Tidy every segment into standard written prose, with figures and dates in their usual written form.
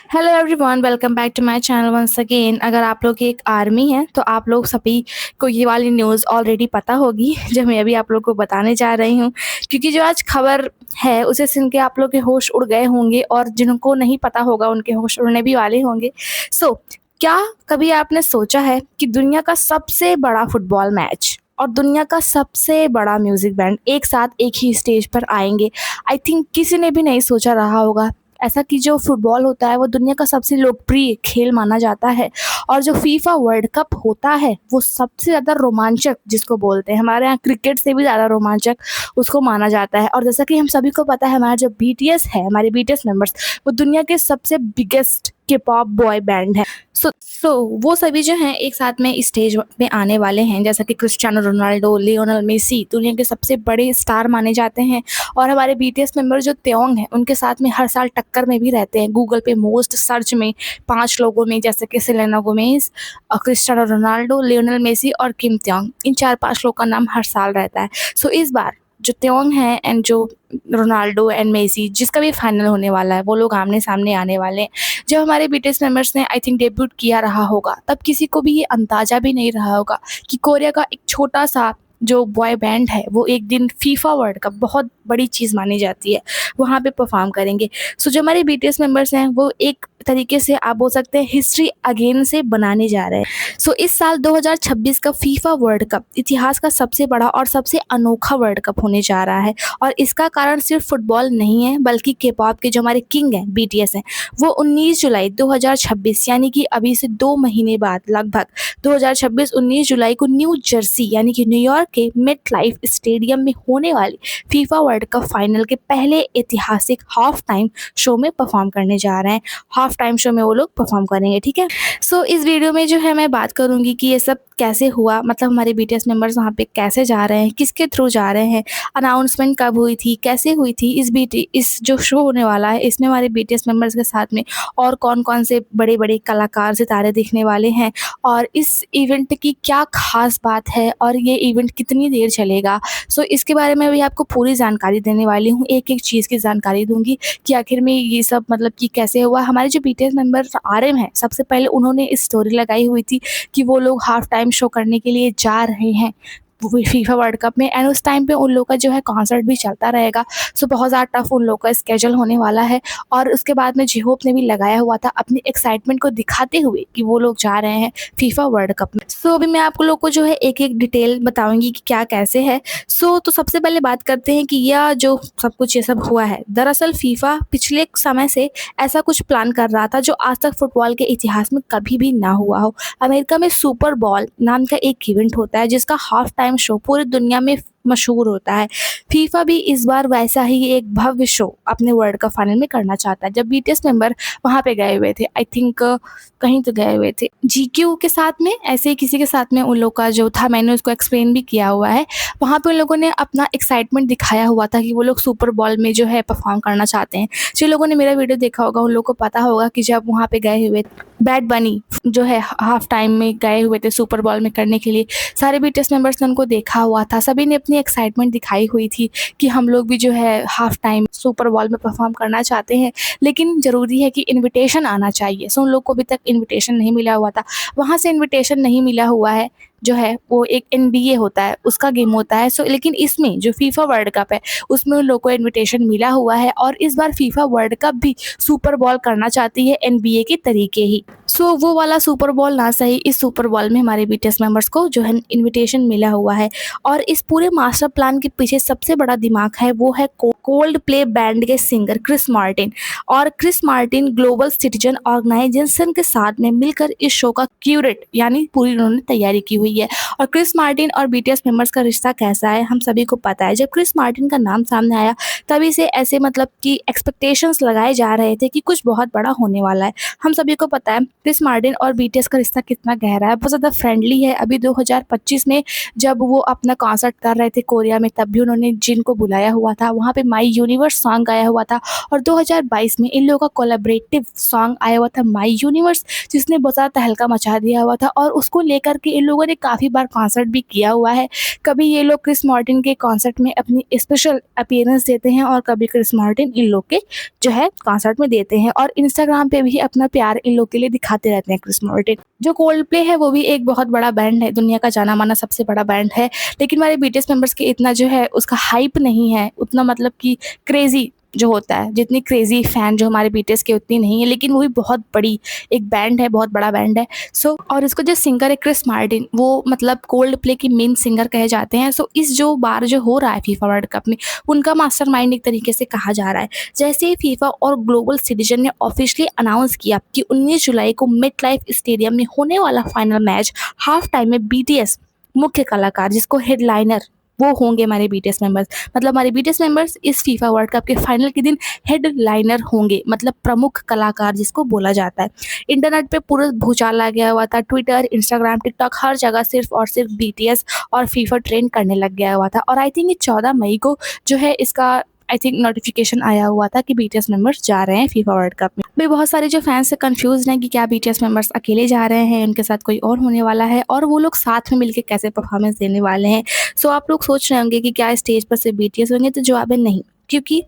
Hello everyone, welcome back to my channel once again. अगर आप लोग एक आर्मी हैं तो आप लोग सभी को ये वाली न्यूज़ ऑलरेडी पता होगी जो मैं अभी आप लोग को बताने जा रही हूँ, क्योंकि जो आज खबर है उसे सुन के आप लोग के होश उड़ गए होंगे और जिनको नहीं पता होगा उनके होश उड़ने भी वाले होंगे। सो क्या कभी आपने सोचा है कि दुनिया का सबसे बड़ा फुटबॉल मैच और दुनिया का सबसे बड़ा म्यूजिक बैंड एक साथ एक ही स्टेज पर आएंगे? आई थिंक किसी ने भी नहीं सोचा रहा होगा ऐसा कि जो फुटबॉल होता है वो दुनिया का सबसे लोकप्रिय खेल माना जाता है और जो फीफा वर्ल्ड कप होता है वो सबसे ज़्यादा रोमांचक जिसको बोलते हैं, हमारे यहाँ क्रिकेट से भी ज़्यादा रोमांचक उसको माना जाता है। और जैसा कि हम सभी को पता है, हमारा जो बीटीएस है, हमारे बीटीएस मेंबर्स, वो दुनिया के सबसे बिगेस्ट के पॉप बॉय बैंड है। सो वो सभी जो हैं एक साथ में स्टेज पे आने वाले हैं, जैसा कि क्रिस्टियानो रोनाल्डो, लियोनेल मेसी दुनिया के सबसे बड़े स्टार माने जाते हैं। और हमारे बीटीएस मेंबर जो त्योंग हैं उनके साथ में हर साल टक्कर में भी रहते हैं। गूगल पे मोस्ट सर्च में 5 लोगों में, जैसे कि Selena Gomez, Cristiano Ronaldo, Lionel Messi और किम त्योंग, इन 4-5 लोग का नाम हर साल रहता है। सो इस बार जो त्योंग है एंड जो रोनाल्डो एंड मेसी, जिसका भी फाइनल होने वाला है, वो लोग आमने सामने आने वाले हैं। जब हमारे बीटीएस मेंबर्स ने आई थिंक डेब्यूट किया रहा होगा, तब किसी को भी ये अंदाजा भी नहीं रहा होगा कि कोरिया का एक छोटा सा जो बॉय बैंड है वो एक दिन फीफा वर्ल्ड कप, बहुत बड़ी चीज़ मानी जाती है, वहाँ पे परफॉर्म करेंगे। सो जो हमारे बीटीएस मेंबर्स हैं वो एक तरीके से आप बोल सकते हैं हिस्ट्री अगेन से बनाने जा रहे हैं। सो इस साल 2026 का फीफा वर्ल्ड कप इतिहास का सबसे बड़ा और सबसे अनोखा वर्ल्ड कप होने जा रहा है। और इसका कारण सिर्फ फुटबॉल नहीं है, बल्कि के पॉप के जो हमारे किंग हैं, बीटीएस हैं, वो 19 जुलाई 2026 यानी कि अभी से 2 महीने बाद, लगभग 2026 19 जुलाई को न्यू जर्सी यानी कि न्यूयॉर्क के मेट लाइफ स्टेडियम में होने वाली फीफा वर्ल्ड कप फाइनल के पहले ऐतिहासिक हाफ टाइम शो में परफॉर्म करने जा रहे हैं। हाफ टाइम शो में वो लोग परफॉर्म करेंगे, ठीक है। सो इस वीडियो में जो है मैं बात करूंगी कि ये सब कैसे हुआ, मतलब हमारे बीटीएस मेंबर्स वहाँ पे कैसे जा रहे हैं, किसके थ्रू जा रहे हैं, अनाउंसमेंट कब हुई थी, कैसे हुई थी, इस जो शो होने वाला है इसमें हमारे बीटीएस मेंबर्स के साथ में और कौन कौन से बड़े बड़े कलाकार सितारे दिखने वाले हैं, और इस इवेंट की क्या खास बात है और ये इवेंट कितनी देर चलेगा। सो इसके बारे में भी आपको पूरी जानकारी देने वाली हूँ, एक एक चीज़ की जानकारी दूंगी कि आखिर में ये सब मतलब कि कैसे हुआ। हमारे जो बीटीएस मेंबर आरएम हैं, सबसे पहले उन्होंने स्टोरी लगाई हुई थी कि वो लोग हाफ टाइम शो करने के लिए जा रहे हैं फीफा वर्ल्ड कप में, एंड उस टाइम पे उन लोग का जो है कॉन्सर्ट भी चलता रहेगा। सो बहुत ज़्यादा टफ उन लोग का स्केजल होने वाला है। और उसके बाद में जी-होप ने भी लगाया हुआ था अपनी एक्साइटमेंट को दिखाते हुए कि वो लोग जा रहे हैं फीफा वर्ल्ड कप में। सो अभी मैं आप लोग को जो है एक एक डिटेल बताऊंगी कि क्या कैसे है। तो सबसे पहले बात करते हैं कि यह जो सब कुछ ये सब हुआ है, दरअसल फीफा पिछले समय से ऐसा कुछ प्लान कर रहा था जो आज तक फुटबॉल के इतिहास में कभी भी ना हुआ हो। अमेरिका में सुपर बॉल नाम का एक इवेंट होता है जिसका हाफ टाइम शो पूरी दुनिया में मशहूर होता है। फीफा भी इस बार वैसा ही एक भव्य शो अपने वर्ल्ड कप फाइनल में करना चाहता है। जब बीटीएस मेंबर वहाँ पे गए हुए थे, आई थिंक कहीं तो गए हुए थे, जीक्यू के साथ में, ऐसे ही किसी के साथ में उन लोग का जो था, मैंने उसको एक्सप्लेन भी किया हुआ है। वहाँ पे उन लोगों ने अपना एक्साइटमेंट दिखाया हुआ था कि वो लोग सुपर बॉल में जो है परफॉर्म करना चाहते हैं। जिन लोगों ने मेरा वीडियो देखा होगा उन लोगों को पता होगा कि जब वहाँ पे गए हुए बैड बनी जो है हाफ टाइम में गए हुए थे सुपर बॉल में करने के लिए, सारे बीटीएस मेंबर्स ने उनको देखा हुआ था, सभी ने अपनी एक्साइटमेंट दिखाई हुई थी कि हम लोग भी जो है हाफ टाइम सुपर बॉल में परफॉर्म करना चाहते हैं, लेकिन ज़रूरी है कि इनविटेशन आना चाहिए। सो उन लोग को अभी तक इनविटेशन नहीं मिला हुआ था। वहाँ से इनविटेशन नहीं मिला हुआ है, जो है वो एक एनबीए होता है, उसका गेम होता है। सो लेकिन इसमें जो फीफा वर्ल्ड कप है उसमें उन लोगों को इनविटेशन मिला हुआ है, और इस बार फीफा वर्ल्ड कप भी सुपर बॉल करना चाहती है एनबीए के तरीके ही। सो वो वाला सुपर बॉल ना सही, इस सुपर बॉल में हमारे बीटीएस मेंबर्स को जो है इनविटेशन मिला हुआ है। और इस पूरे मास्टर प्लान के पीछे सबसे बड़ा दिमाग है वो है कोल्ड प्ले बैंड के सिंगर क्रिस मार्टिन। और Chris Martin global citizen organisation के साथ में मिलकर इस शो का क्यूरेट यानी पूरी उन्होंने तैयारी की हुई है। और क्रिस मार्टिन और बीटीएस मेंबर्स का रिश्ता कैसा है हम सभी को पता है। जब क्रिस मार्टिन का नाम सामने आया तभी से ऐसे मतलब कि एक्सपेक्टेशंस लगाए जा रहे थे कि कुछ बहुत बड़ा होने वाला है। हम सभी को पता है क्रिस मार्टिन और बीटीएस का रिश्ता कितना गहरा है, बहुत ज़्यादा फ्रेंडली है। अभी 2025 में जब वो अपना कॉन्सर्ट कर रहे थे कोरिया में, तब भी उन्होंने जिन को बुलाया हुआ था, वहाँ पे माई यूनिवर्स सॉन्ग गाया हुआ था। और 2022 में इन लोगों का कोलैबोरेटिव सॉन्ग आया हुआ था माई यूनिवर्स, जिसने बहुत ज़्यादा तहलका मचा दिया हुआ था। और उसको लेकर के इन लोगों ने काफ़ी बार कॉन्सर्ट भी किया हुआ है। कभी ये लोग क्रिस मार्टिन के कॉन्सर्ट में अपनी स्पेशल अपीयरेंस देते हैं और कभी क्रिस मार्टिन इन लोग के जो है कॉन्सर्ट में देते हैं, और इंस्टाग्राम पे भी अपना प्यार इन लोग के लिए दिखाते रहते हैं क्रिस मार्टिन। जो कोल्डप्ले है वो भी एक बहुत बड़ा बैंड है, दुनिया का जाना माना सबसे बड़ा बैंड है, लेकिन हमारे बीटीएस मेंबर्स के इतना जो है उसका हाइप नहीं है, उतना मतलब कि क्रेजी जो होता है, जितनी क्रेजी फैन जो हमारे बीटीएस के उतनी नहीं है, लेकिन वो भी बहुत बड़ी एक बैंड है, बहुत बड़ा बैंड है। और इसको जो सिंगर है क्रिस मार्टिन, वो मतलब कोल्ड प्ले की मेन सिंगर कहे जाते हैं। इस जो बार जो हो रहा है फीफा वर्ल्ड कप में, उनका मास्टरमाइंड एक तरीके से कहा जा रहा है। जैसे ही फीफा और ग्लोबल सिटीजन ने ऑफिशियली अनाउंस किया कि 19 जुलाई को मिड लाइफ स्टेडियम में होने वाला फाइनल मैच हाफ टाइम में बीटीएस मुख्य कलाकार जिसको हेडलाइनर वो होंगे हमारे बीटीएस मेंबर्स, मतलब हमारे बीटीएस मेंबर्स इस फीफा वर्ल्ड कप के फाइनल के दिन हेडलाइनर होंगे, मतलब प्रमुख कलाकार जिसको बोला जाता है। इंटरनेट पे पूरा भूचाल आ गया हुआ था, ट्विटर, इंस्टाग्राम, टिकटॉक, हर जगह सिर्फ और सिर्फ बीटीएस और फीफा ट्रेंड करने लग गया हुआ था। और आई थिंक ये 14 मई को जो है इसका आई थिंक नोटिफिकेशन आया हुआ था कि बीटीएस मेंबर्स जा रहे हैं फीफा वर्ल्ड कप में। भाई बहुत सारे जो फैंस कंफ्यूज हैं कि क्या बीटीएस मेंबर्स अकेले जा रहे हैं, उनके साथ कोई और होने वाला है, और वो लोग साथ में मिलकर कैसे परफॉर्मेंस देने वाले हैं। आप लोग सोच रहे होंगे कि क्या स्टेज पर सिर्फ बीटीएस होंगे, तो जवाब है नहीं, क्योंकि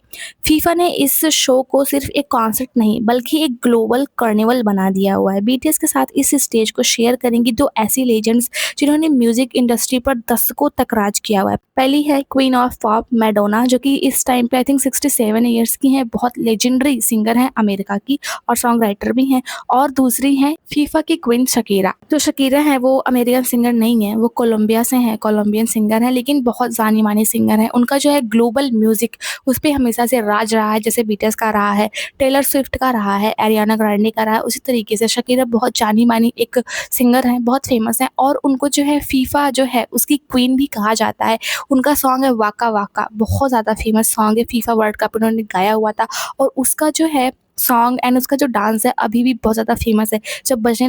फीफा ने इस शो को सिर्फ एक कॉन्सर्ट नहीं बल्कि एक ग्लोबल कार्निवल बना दिया हुआ है। बीटीएस के साथ इस स्टेज को शेयर करेंगी दो ऐसी लेजेंड्स जिन्होंने म्यूजिक इंडस्ट्री पर दशकों तक राज किया हुआ है। पहली है क्वीन ऑफ पॉप मैडोना, जो कि इस टाइम पे आई थिंक 67 ईयर्स की हैं, बहुत लेजेंडरी सिंगर हैं अमेरिका की और सॉन्ग राइटर भी हैं। और दूसरी है फीफा की क्वीन शकीरा। जो शकीरा है वो अमेरिकन सिंगर नहीं है, वो कोलंबिया से हैं, कोलंबियन सिंगर हैं, लेकिन बहुत जानी मानी सिंगर हैं। उनका जो है ग्लोबल म्यूजिक उस पे हमेशा से राज रहा है, जैसे बीटीएस का रहा है, टेलर स्विफ्ट का रहा है, एरियाना ग्रांडे का रहा है, उसी तरीके से शकीरा बहुत जानी मानी एक सिंगर हैं, बहुत फेमस हैं। और उनको जो है फीफा जो है उसकी क्वीन भी कहा जाता है। उनका सॉन्ग है वाका वाका, बहुत ज़्यादा फेमस सॉन्ग है, फीफा वर्ल्ड कप उन्होंने गाया हुआ था, और उसका जो है सॉन्ग एंड उसका जो डांस है अभी भी बहुत ज़्यादा फेमस है।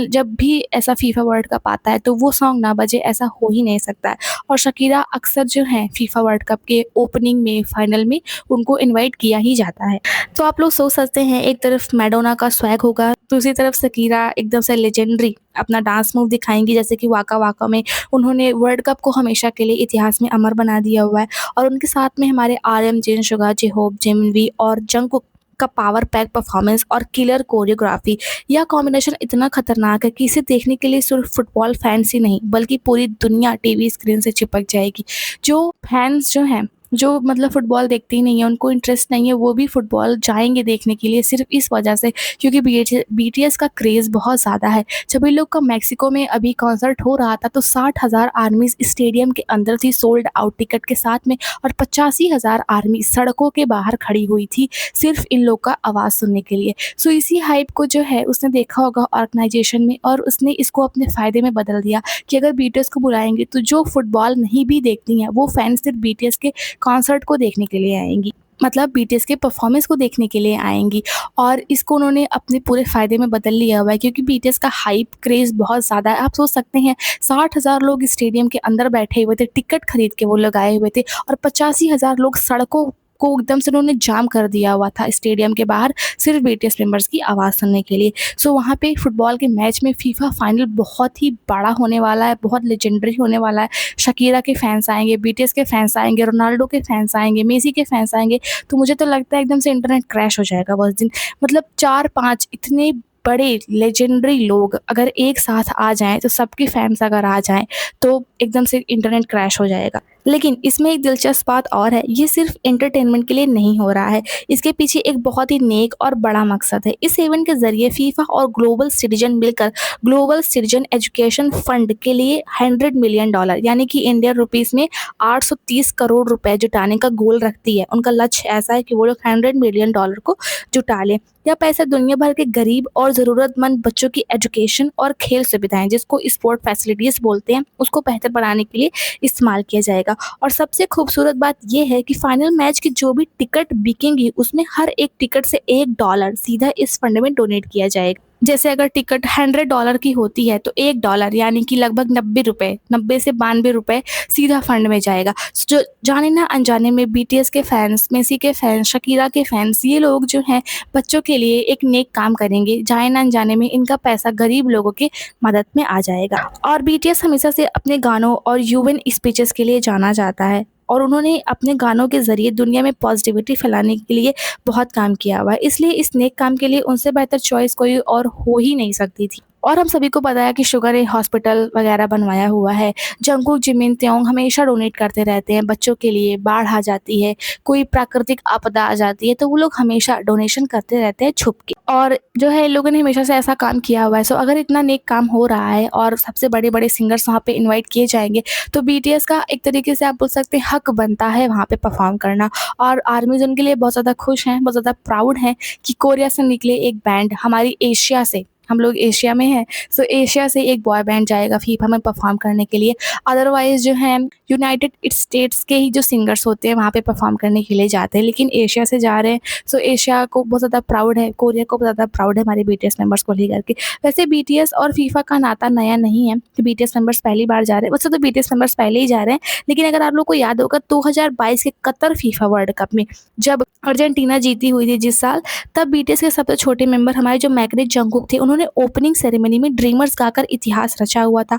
जब भी ऐसा फीफा वर्ल्ड कप आता है तो वो सॉन्ग ना बजे ऐसा हो ही नहीं सकता है। और शकीरा अक्सर जो है फीफा वर्ल्ड कप के ओपनिंग में, फाइनल में उनको इनवाइट किया ही जाता है। तो आप लोग सोच सकते हैं, एक तरफ मैडोना का स्वैग होगा, दूसरी तरफ शकीरा एकदम से लेजेंडरी अपना डांस मूव दिखाएंगी, जैसे कि वाका वाका में उन्होंने वर्ल्ड कप को हमेशा के लिए इतिहास में अमर बना दिया हुआ है। और उनके साथ में हमारे RM, जेन शुगा, जे होप, जिमिनवी और जंगकुक का पावर पैक परफॉर्मेंस और किलर कोरियोग्राफी, यह कॉम्बिनेशन इतना खतरनाक है कि इसे देखने के लिए सिर्फ फुटबॉल फैंस ही नहीं बल्कि पूरी दुनिया टीवी स्क्रीन से चिपक जाएगी। जो फैंस जो हैं, जो मतलब फुटबॉल देखते ही नहीं है, उनको इंटरेस्ट नहीं है, वो भी फुटबॉल जाएंगे देखने के लिए सिर्फ इस वजह से, क्योंकि बीटीएस का क्रेज़ बहुत ज़्यादा है। जब इन लोग का मैक्सिको में अभी कॉन्सर्ट हो रहा था तो 60,000 आर्मीज स्टेडियम के अंदर थी सोल्ड आउट टिकट के साथ में, और 85,000 आर्मी सड़कों के बाहर खड़ी हुई थी सिर्फ इन लोग का आवाज़ सुनने के लिए। इसी हाइप को जो है उसने देखा होगा ऑर्गेनाइजेशन में, और उसने इसको अपने फ़ायदे में बदल दिया कि अगर बीटीएस को बुलाएंगे तो जो फुटबॉल नहीं भी देखती हैं वो फैंस सिर्फ बीटीएस के कॉन्सर्ट को देखने के लिए आएंगी, मतलब बीटीएस के परफॉर्मेंस को देखने के लिए आएंगी। और इसको उन्होंने अपने पूरे फ़ायदे में बदल लिया हुआ है, क्योंकि बीटीएस का हाइप क्रेज़ बहुत ज़्यादा है। आप सोच सकते हैं 60,000 लोग स्टेडियम के अंदर बैठे हुए थे, टिकट खरीद के वो लोग आए हुए थे, और 85,000 लोग सड़कों को एकदम से उन्होंने जाम कर दिया हुआ था स्टेडियम के बाहर सिर्फ बीटीएस मेंबर्स की आवाज़ सुनने के लिए। वहाँ पे फुटबॉल के मैच में फीफा फाइनल बहुत ही बड़ा होने वाला है, बहुत लेजेंडरी होने वाला है। शकीरा के फैंस आएंगे, बीटीएस के फैंस आएंगे, रोनाल्डो के फैंस आएंगे, मेसी के फैंस आएंगे। तो मुझे तो लगता है एकदम से इंटरनेट क्रैश हो जाएगा उस दिन। मतलब 4-5 इतने बड़े लेजेंडरी लोग अगर एक साथ आ जाएं, तो सबके फैंस अगर आ जाएं तो एकदम से इंटरनेट क्रैश हो जाएगा। लेकिन इसमें एक दिलचस्प बात और है, ये सिर्फ एंटरटेनमेंट के लिए नहीं हो रहा है, इसके पीछे एक बहुत ही नेक और बड़ा मकसद है। इस इवेंट के जरिए फीफा और ग्लोबल सिटीजन मिलकर ग्लोबल सिटीजन एजुकेशन फंड के लिए $100 मिलियन यानी कि इंडियन रुपीस में 830 करोड़ रुपए जुटाने का गोल रखती है। उनका लक्ष्य ऐसा है कि वो लोग $100 मिलियन को जुटा लें। यह पैसा दुनिया भर के गरीब और ज़रूरतमंद बच्चों की एजुकेशन और खेल सुविधाएं, जिसको स्पोर्ट फैसिलिटीज़ बोलते हैं, उसको बेहतर बनाने के लिए इस्तेमाल किया जाएगा। और सबसे खूबसूरत बात यह है कि फाइनल मैच की जो भी टिकट बिकेंगी उसमें हर एक टिकट से $1 सीधा इस फंड में डोनेट किया जाएगा। जैसे अगर टिकट $100 की होती है तो $1 यानी कि लगभग ₹90, 90 से ₹92 सीधा फंड में जाएगा। जो जाने ना अनजाने में बीटीएस के फैन्स, मेसी के फैन्स, शकीरा के फैन्स, ये लोग जो हैं बच्चों के लिए एक नेक काम करेंगे। जाने ना अनजाने में इनका पैसा गरीब लोगों की मदद में आ जाएगा। और बीटीएस हमेशा से अपने गानों और यूएन स्पीचेस के लिए जाना जाता है और उन्होंने अपने गानों के ज़रिए दुनिया में पॉजिटिविटी फैलाने के लिए बहुत काम किया हुआ है। इसलिए इस नेक काम के लिए उनसे बेहतर चॉइस कोई और हो ही नहीं सकती थी। और हम सभी को पता है कि शुगर ने हॉस्पिटल वगैरह बनवाया हुआ है। जंगकुक, जिमिन, त्योंग हमेशा डोनेट करते रहते हैं बच्चों के लिए। बाढ़ आ जाती है, कोई प्राकृतिक आपदा आ जाती है तो वो लोग हमेशा डोनेशन करते रहते हैं छुप के। और जो है इन लोगों ने हमेशा से ऐसा काम किया हुआ है। सो अगर इतना नेक काम हो रहा है और सबसे बड़े-बड़े सिंगर्स वहाँ पे इनवाइट किए जाएँगे तो बीटीएस का एक तरीके से आप बोल सकते हैं हक बनता है वहाँ पे परफ़ॉर्म करना। और आर्मीज़ उनके लिए बहुत ज़्यादा खुश हैं, बहुत ज़्यादा प्राउड हैं कि कोरिया से निकले एक बैंड हमारी एशिया से, हम लोग एशिया में हैं, सो एशिया से एक बॉय बैंड जाएगा फीफा में परफ़ॉर्म करने के लिए। अदरवाइज़ जो है यूनाइटेड स्टेट्स के ही जो सिंगर्स होते हैं वहाँ पे परफ़ॉर्म करने के लिए जाते हैं, लेकिन एशिया से जा रहे हैं। सो एशिया को बहुत ज़्यादा प्राउड है, कोरिया को बहुत ज़्यादा प्राउड है हमारे बीटीएस मेंबर्स को लेकर के। वैसे बीटीएस और फीफा का नाता नया नहीं है कि बीटीएस मेंबर्स पहली बार जा रहे हैं, वैसे तो बीटीएस मेंबर्स पहले ही जा रहे हैं, लेकिन अगर आप लोग को याद होगा 2022 के कतर फीफा वर्ल्ड कप में जब अर्जेंटीना जीती हुई थी जिस साल, तब बीटीएस के सबसे छोटे मेंबर हमारे जो मैकनेट जंगकुक थे, उन्होंने ओपनिंग सेरेमनी में ड्रीमर्स गाकर इतिहास रचा हुआ था।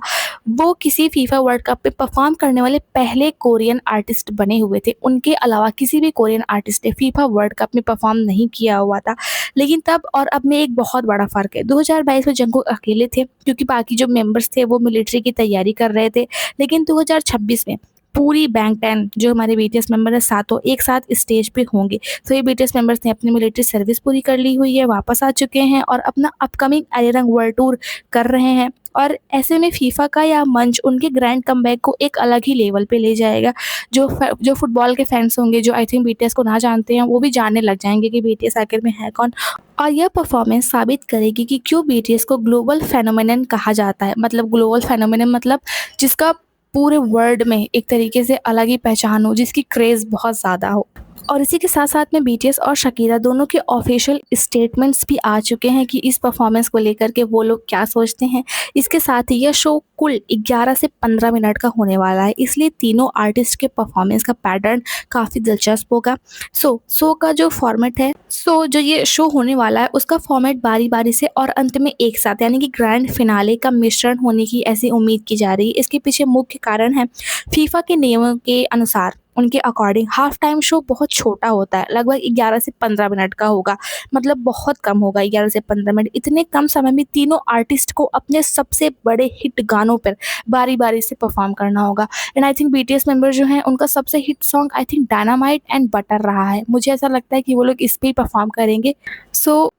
वो किसी फीफा वर्ल्ड कप पे परफॉर्म करने वाले पहले कोरियन आर्टिस्ट बने हुए थे। उनके अलावा किसी भी कोरियन आर्टिस्ट ने फीफा वर्ल्ड कप में परफॉर्म नहीं किया हुआ था। लेकिन तब और अब में एक बहुत बड़ा फ़र्क है। 2022 में जंगकुक अकेले थे क्योंकि बाकी जो मेंबर्स थे वो मिलिट्री की तैयारी कर रहे थे। लेकिन 2026 में पूरी बैंग टैन जो हमारे बीटीएस मेंबर है सातों एक साथ स्टेज पे होंगे। तो ये बीटीएस मेंबर्स ने अपनी मिलिट्री सर्विस पूरी कर ली हुई है, वापस आ चुके हैं और अपना अपकमिंग अरिरंग वर्ल्ड टूर कर रहे हैं। और ऐसे में फीफा का यह मंच उनके ग्रैंड कमबैक को एक अलग ही लेवल पे ले जाएगा। जो फुटबॉल के फैंस होंगे, जो आई थिंक बीटीएस को ना जानते हैं, वो भी जानने लग जाएँगे कि बीटीएस आखिर में है कौन। और यह परफॉर्मेंस साबित करेगी कि क्यों बीटीएस को ग्लोबल फेनोमेनन कहा जाता है। मतलब ग्लोबल फेनोमेनन मतलब जिसका पूरे वर्ल्ड में एक तरीके से अलग ही पहचान हो, जिसकी क्रेज़ बहुत ज़्यादा हो। और इसी के साथ-साथ में बीटीएस और शकीरा दोनों के ऑफ़िशियल स्टेटमेंट्स भी आ चुके हैं कि इस परफ़ॉर्मेंस को लेकर के वो लोग क्या सोचते हैं। इसके साथ ही यह शो कुल 11 से 15 मिनट का होने वाला है, इसलिए तीनों आर्टिस्ट के परफ़ॉर्मेंस का पैटर्न काफ़ी दिलचस्प होगा। शो का जो फ़ॉर्मेट है, जो ये शो होने वाला है उसका फ़ॉर्मेट बारी-बारी से और अंत में एक साथ यानी कि ग्रैंड फिनाले का मिश्रण होने की ऐसी उम्मीद की जा रही है। इसके पीछे मुख्य कारण है फीफा के नियमों के अनुसार, उनके अकॉर्डिंग हाफ टाइम शो बहुत छोटा होता है, लगभग 11 से 15 मिनट का होगा। मतलब बहुत कम होगा 11 से 15 मिनट। इतने कम समय में तीनों आर्टिस्ट को अपने सबसे बड़े हिट गानों पर बारी-बारी से परफ़ॉर्म करना होगा। And I think BTS member जो हैं उनका सबसे hit song I think dynamite and butter रहा है। मुझे ऐसा लगता है कि वो लोग इस पे ही परफ़ॉर्म करेंगे।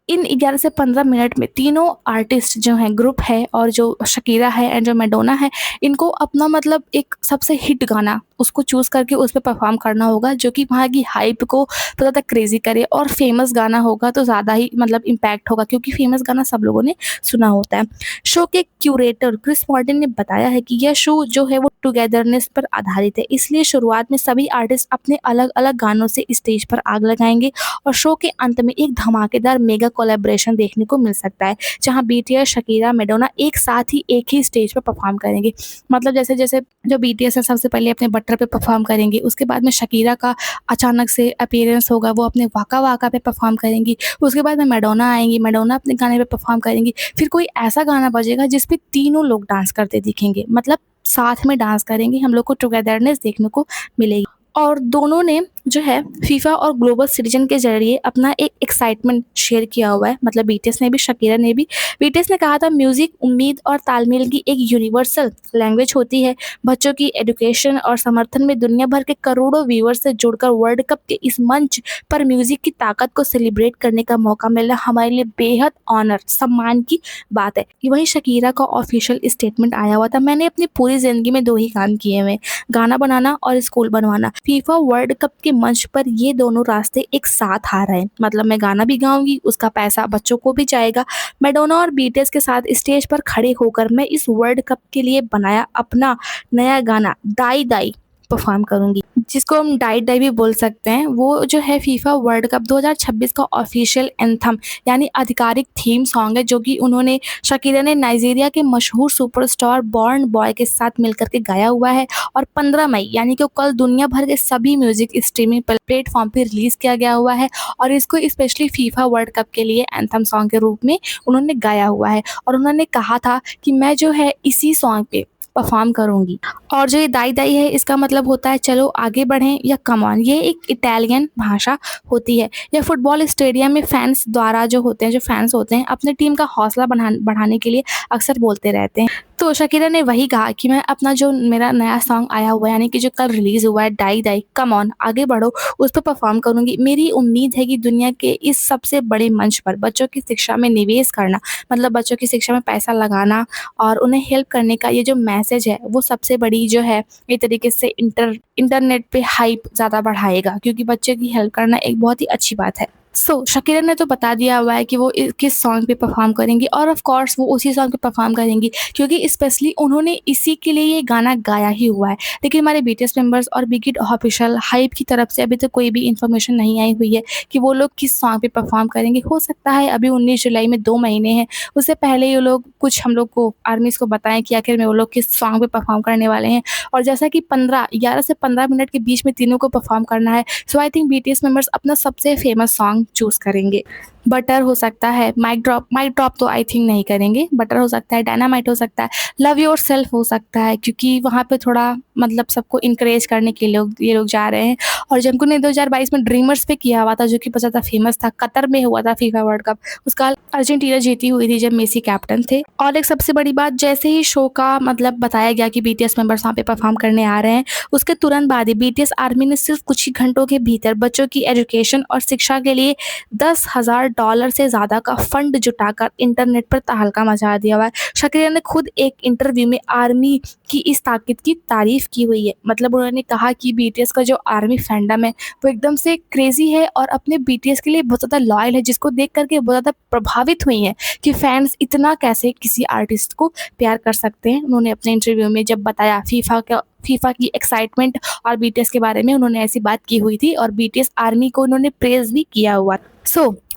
इन 11 से 15 मिनट में तीनों आर्टिस्ट जो हैं, ग्रुप है और जो शकीरा है एंड जो मैडोना है, इनको अपना मतलब एक सबसे हिट गाना उसको चूज़ करके उस पे परफ़ॉर्म करना होगा जो कि वहाँ की हाइप को बहुत ज़्यादा क्रेज़ी करे। और फ़ेमस गाना होगा तो ज़्यादा ही मतलब इम्पैक्ट होगा क्योंकि फ़ेमस गाना सब लोगों ने सुना होता है। शो के क्यूरेटर क्रिस मार्टिन ने बताया है कि यह शो जो है वो टुगेदरनेस पर आधारित है, इसलिए शुरुआत में सभी आर्टिस्ट अपने अलग-अलग गानों से स्टेज पर आग लगाएँगे और शो के अंत में एक धमाकेदार मेगा कोलैबोरेशन देखने को मिल सकता है, जहाँ बीटीएस, शकीरा, मैडोना एक साथ ही एक ही स्टेज पे परफ़ॉर्म करेंगे। मतलब जैसे-जैसे जो बीटीएस है सबसे पहले अपने बटर पे परफ़ॉर्म करेंगे, उसके बाद में शकीरा का अचानक से अपीयरेंस होगा, वो अपने वाका वाका पे परफ़ॉर्म करेंगी, उसके बाद में मैडोना आएँगी, मैडोना अपने गाने पे परफ़ॉर्म करेंगी, फिर कोई ऐसा गाना बजेगा जिस पे तीनों लोग डांस करते दिखेंगे, मतलब साथ में डांस करेंगे, हम लोग को टुगेदरनेस देखने को मिलेगी। और दोनों ने जो है फीफा और ग्लोबल सिटीजन के ज़रिए अपना एक एक्साइटमेंट शेयर किया हुआ है, मतलब बीटीएस ने भी, शकीरा ने भी। बीटीएस ने कहा था म्यूज़िक उम्मीद और तालमेल की एक यूनिवर्सल लैंग्वेज होती है। बच्चों की एजुकेशन और समर्थन में दुनिया भर के करोड़ों व्यूअर्स से जुड़कर वर्ल्ड कप के इस मंच पर म्यूज़िक की ताकत को सेलिब्रेट करने का मौका मिलना हमारे लिए बेहद ऑनर, सम्मान की बात है। कि वहीं शकीरा का ऑफिशियल स्टेटमेंट आया हुआ था, मैंने अपनी पूरी ज़िंदगी में 2 ही काम किए हुए हैं, गाना बनाना और स्कूल बनवाना। फीफा वर्ल्ड कप के मंच पर ये दोनों रास्ते एक साथ आ रहे हैं, मतलब मैं गाना भी गाऊंगी, उसका पैसा बच्चों को भी जाएगा। मैडोना और बीटीएस के साथ स्टेज पर खड़े होकर मैं इस वर्ल्ड कप के लिए बनाया अपना नया गाना दाई दाई परफॉर्म करूँगी, जिसको हम डाई डाई भी बोल सकते हैं। वो जो है फीफा वर्ल्ड कप 2026 का ऑफिशियल एंथम यानी आधिकारिक थीम सॉन्ग है, जो कि उन्होंने शकीरा ने नाइजीरिया के मशहूर सुपरस्टार बर्ना बॉय के साथ मिलकर के गाया हुआ है और 15 मई यानी कि कल दुनिया भर के सभी म्यूजिक स्ट्रीमिंग प्लेटफॉर्म पे रिलीज किया गया हुआ है और इसको स्पेशली फीफा वर्ल्ड कप के लिए एंथम सॉन्ग के रूप में उन्होंने गाया हुआ है और उन्होंने कहा था कि मैं जो है इसी सॉन्ग पे परफॉर्म करूंगी। और जो ये दाई दाई है इसका मतलब होता है चलो आगे बढ़ें या कम ऑन। ये एक इटालियन भाषा होती है। यह फुटबॉल स्टेडियम में फैंस द्वारा जो होते हैं, जो फैंस होते हैं, अपने टीम का हौसला बढ़ाने के लिए अक्सर बोलते रहते हैं। तो शकीरा ने वही कहा कि मैं अपना जो मेरा नया सॉन्ग आया हुआ है यानी कि जो कल रिलीज हुआ है डाई डाई कम ऑन आगे बढ़ो, उस पर परफॉर्म करूंगी। मेरी उम्मीद है कि दुनिया के इस सबसे बड़े मंच पर बच्चों की शिक्षा में निवेश करना, मतलब बच्चों की शिक्षा में पैसा लगाना और उन्हें हेल्प करने का ये जो मैसेज है वो सबसे बड़ी जो है एक तरीके से इंटरनेट पे हाइप ज़्यादा बढ़ाएगा, क्योंकि बच्चे की हेल्प करना एक बहुत ही अच्छी बात है। शकीरा ने तो बता दिया हुआ है कि वो किस सॉन्ग पे परफॉर्म करेंगी और ऑफ कोर्स वो उसी सॉन्ग पे परफॉर्म करेंगी, क्योंकि स्पेशली उन्होंने इसी के लिए ये गाना गाया ही हुआ है। लेकिन हमारे बीटीएस मेंबर्स और बिग हिट ऑफिशियल हाइप की तरफ से अभी तक कोई भी इन्फॉर्मेशन नहीं आई हुई है कि वो लोग किस सॉन्ग पे परफॉर्म करेंगे। हो सकता है अभी 19 जुलाई में 2 महीने हैं, उससे पहले ये लोग कुछ हम लोग को आर्मीज़ को बताएं कि आखिर में वो लोग किस सॉन्ग पे परफॉर्म करने वाले हैं। और जैसा कि 11 से 15 मिनट के बीच में तीनों को परफॉर्म करना है, सो आई थिंक बीटीएस मेंबर्स अपना सबसे फेमस सॉन्ग चूज़ करेंगे। बटर हो सकता है, माइक ड्रॉप तो आई थिंक नहीं करेंगे। बटर हो सकता है, डायनामाइट हो सकता है, लव योरसेल्फ हो सकता है, क्योंकि वहाँ पे थोड़ा मतलब सबको इनकरेज करने के लिए ये लोग जा रहे हैं। और जंकू ने 2022 में ड्रीमर्स पे किया हुआ था, जो कि बहुत ज़्यादा फेमस था। कतर में हुआ था फीफा वर्ल्ड कप, उसका अर्जेंटीना जीती हुई थी जब मेसी कैप्टन थे। और एक सबसे बड़ी बात, जैसे ही शो का मतलब बताया गया कि बीटीएस मेंबर्स वहाँ पे परफॉर्म करने आ रहे हैं, उसके तुरंत बाद ही बीटीएस आर्मी ने सिर्फ कुछ ही घंटों के भीतर बच्चों की एजुकेशन और शिक्षा के लिए $10,000 से ज़्यादा का फंड जुटाकर इंटरनेट पर तहलका मचा दिया हुआ है। शकीरा ने खुद एक इंटरव्यू में आर्मी की इस ताकत की तारीफ की हुई है। मतलब उन्होंने कहा कि बीटीएस का जो आर्मी फैंडम है वो एकदम से क्रेजी है और अपने बीटीएस के लिए बहुत ज़्यादा लॉयल है, जिसको देख करके बहुत ज़्यादा प्रभावित हुई हैं कि फैंस इतना कैसे किसी आर्टिस्ट को प्यार कर सकते हैं। उन्होंने अपने इंटरव्यू में जब बताया फीफा की एक्साइटमेंट और बीटीएस के बारे में, उन्होंने ऐसी बात की हुई थी और बीटीएस आर्मी को उन्होंने प्रेज भी किया हुआ।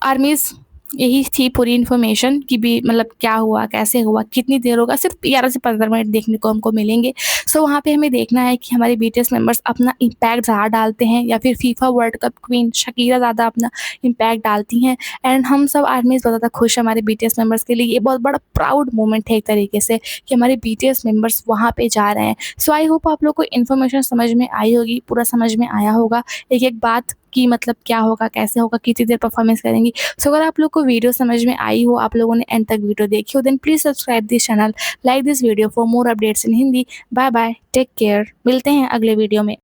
आर्मीज़ यही थी पूरी इन्फॉर्मेशन कि भी मतलब क्या हुआ, कैसे हुआ, कितनी देर होगा, सिर्फ 11 से 15 मिनट देखने को हमको मिलेंगे। वहाँ पे हमें देखना है कि हमारे बीटीएस मेंबर्स अपना इम्पैक्ट ज़्यादा डालते हैं या फिर FIFA world cup queen Shakira ज़्यादा अपना इम्पैक्ट डालती हैं। एंड हम सब आर्मीज़ बहुत ज़्यादा खुश हैं हमारे बीटीएस मेंबर्स के लिए। ये बहुत बड़ा प्राउड मोमेंट है एक तरीके से कि हमारे बीटीएस मेंबर्स वहाँ पे जा रहे हैं। आई होप आप लोग को इन्फॉर्मेशन समझ में आई होगी, पूरा समझ में आया होगा एक एक बात कि मतलब क्या होगा, कैसे होगा, कितनी देर परफॉर्मेंस करेंगी। अगर आप लोग को वीडियो समझ में आई हो, आप लोगों ने एंड तक वीडियो देखी हो, then please subscribe this channel, like this video for more updates in Hindi. Bye bye, take care, मिलते हैं अगले वीडियो में।